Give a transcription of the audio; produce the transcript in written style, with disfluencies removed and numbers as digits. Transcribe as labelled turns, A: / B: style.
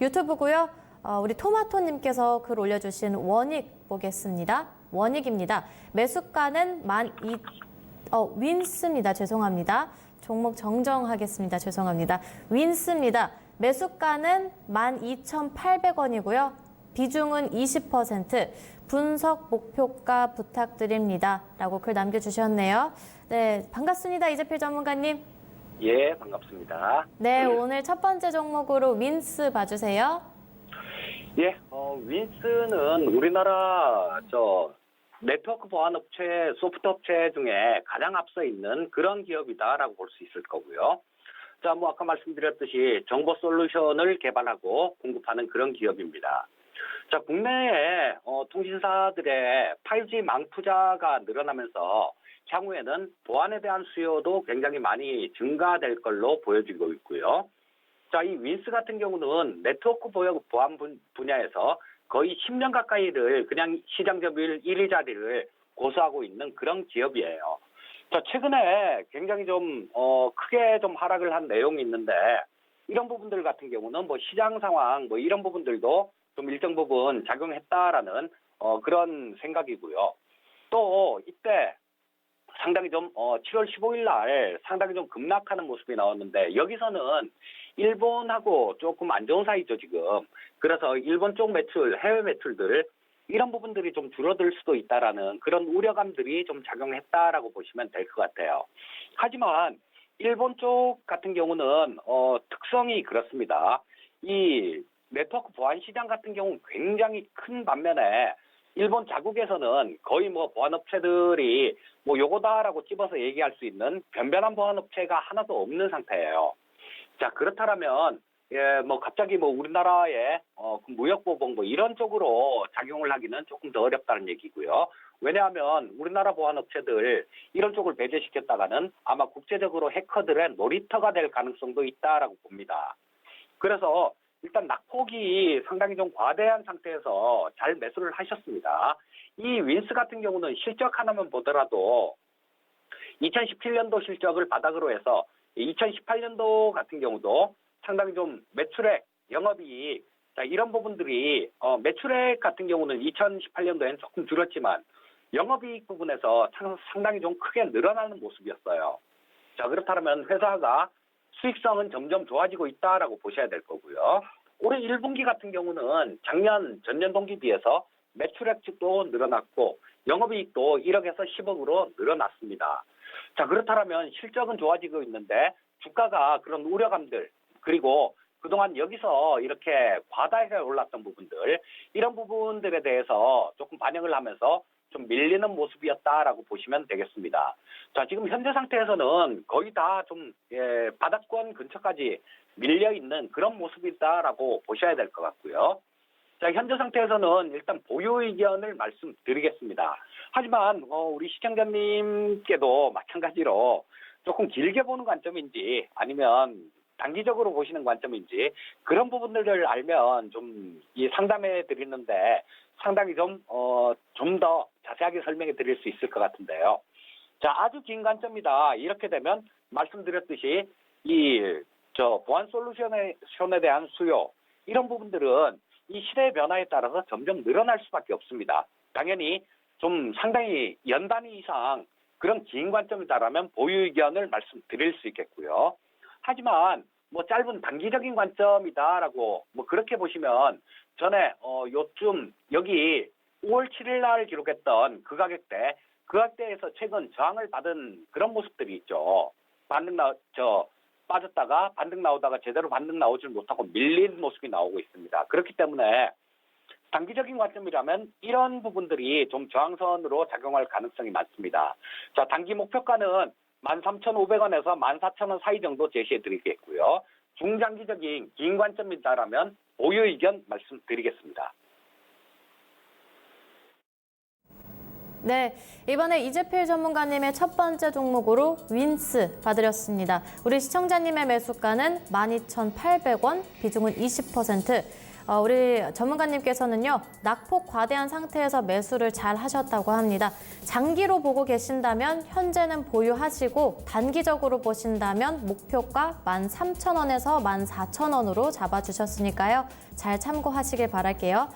A: 유튜브고요. 우리 토마토님께서 글 올려주신 원익 보겠습니다. 원익입니다. 매수가는 윈스입니다. 죄송합니다. 종목 정정하겠습니다. 죄송합니다. 윈스입니다. 매수가는 12,800원이고요. 비중은 20%, 분석 목표가 부탁드립니다. 라고 글 남겨주셨네요. 네, 반갑습니다. 이재필 전문가님.
B: 예, 반갑습니다.
A: 네, 오늘 첫 번째 종목으로 윈스 봐주세요.
B: 예, 윈스는 우리나라 네트워크 보안 업체, 소프트 업체 중에 가장 앞서 있는 그런 기업이다라고 볼 수 있을 거고요. 자, 아까 말씀드렸듯이 정보 솔루션을 개발하고 공급하는 그런 기업입니다. 자, 국내에 통신사들의 5G 망 투자가 늘어나면서 향후에는 보안에 대한 수요도 굉장히 많이 증가될 걸로 보여지고 있고요. 자, 이 윈스 같은 경우는 네트워크 보안 분야에서 거의 10년 가까이를 그냥 시장 점유율 1위 자리를 고수하고 있는 그런 기업이에요. 자, 최근에 굉장히 좀 크게 좀 하락을 한 내용이 있는데 이런 부분들 같은 경우는 시장 상황 이런 부분들도 좀 일정 부분 작용했다라는 그런 생각이고요. 또 이때 상당히 좀 7월 15일 날 상당히 좀 급락하는 모습이 나왔는데 여기서는 일본하고 조금 안 좋은 사이죠 지금. 그래서 일본 쪽 매출, 해외 매출들 이런 부분들이 좀 줄어들 수도 있다라는 그런 우려감들이 좀 작용했다라고 보시면 될 것 같아요. 하지만 일본 쪽 같은 경우는 특성이 그렇습니다. 이 네트워크 보안 시장 같은 경우는 굉장히 큰 반면에 일본 자국에서는 거의 보안 업체들이 요거다라고 집어서 얘기할 수 있는 변변한 보안 업체가 하나도 없는 상태예요. 자, 그렇다면 갑자기 우리나라의 무역보복 이런 쪽으로 작용을 하기는 조금 더 어렵다는 얘기고요. 왜냐하면 우리나라 보안 업체들 이런 쪽을 배제시켰다가는 아마 국제적으로 해커들의 놀이터가 될 가능성도 있다라고 봅니다. 그래서 일단 낙폭이 상당히 좀 과대한 상태에서 잘 매수를 하셨습니다. 이 윈스 같은 경우는 실적 하나만 보더라도 2017년도 실적을 바닥으로 해서 2018년도 같은 경우도 상당히 좀 매출액, 영업이익, 자, 이런 부분들이 매출액 같은 경우는 2018년도에는 조금 줄었지만 영업이익 부분에서 상당히 좀 크게 늘어나는 모습이었어요. 자, 그렇다면 회사가 수익성은 점점 좋아지고 있다라고 보셔야 될 거고요. 올해 1분기 같은 경우는 작년 전년 동기 비해서 매출액도 늘어났고 영업이익도 1억에서 10억으로 늘어났습니다. 자, 그렇다면 실적은 좋아지고 있는데 주가가 그런 우려감들 그리고 그동안 여기서 이렇게 과다하게 올랐던 부분들 이런 부분들에 대해서 조금 반영을 하면서 좀 밀리는 모습이었다라고 보시면 되겠습니다. 자, 지금 현재 상태에서는 거의 다 좀 바닥권 근처까지 밀려 있는 그런 모습이다라고 보셔야 될 것 같고요. 자, 현재 상태에서는 일단 보유 의견을 말씀드리겠습니다. 하지만 우리 시청자님께도 마찬가지로 조금 길게 보는 관점인지 아니면 단기적으로 보시는 관점인지 그런 부분들을 알면 좀 상담해 드리는데 상당히 좀 더 자세하게 설명해 드릴 수 있을 것 같은데요. 자, 아주 긴 관점이다. 이렇게 되면 말씀드렸듯이 보안 솔루션에 대한 수요 이런 부분들은 이 시대의 변화에 따라서 점점 늘어날 수밖에 없습니다. 당연히 좀 상당히 연 단위 이상 그런 긴 관점이다라면 보유 의견을 말씀드릴 수 있겠고요. 하지만 짧은 단기적인 관점이다라고 그렇게 보시면 전에 요쯤 여기 5월 7일 날 기록했던 그 가격대에서 최근 저항을 받은 그런 모습들이 있죠. 빠졌다가 반등 나오다가 제대로 반등 나오질 못하고 밀린 모습이 나오고 있습니다. 그렇기 때문에 단기적인 관점이라면 이런 부분들이 좀 저항선으로 작용할 가능성이 많습니다. 자, 단기 목표가는 13,500원에서 14,000원 사이 정도 제시해 드리겠고요. 중장기적인 긴 관점이다라면 보유 의견 말씀드리겠습니다.
A: 네, 이번에 이재필 전문가님의 첫 번째 종목으로 윈스 봐드렸습니다. 우리 시청자님의 매수가는 12,800원, 비중은 20%. 우리 전문가님께서는요, 낙폭 과대한 상태에서 매수를 잘 하셨다고 합니다. 장기로 보고 계신다면 현재는 보유하시고 단기적으로 보신다면 목표가 13,000원에서 14,000원으로 잡아주셨으니까요. 잘 참고하시길 바랄게요.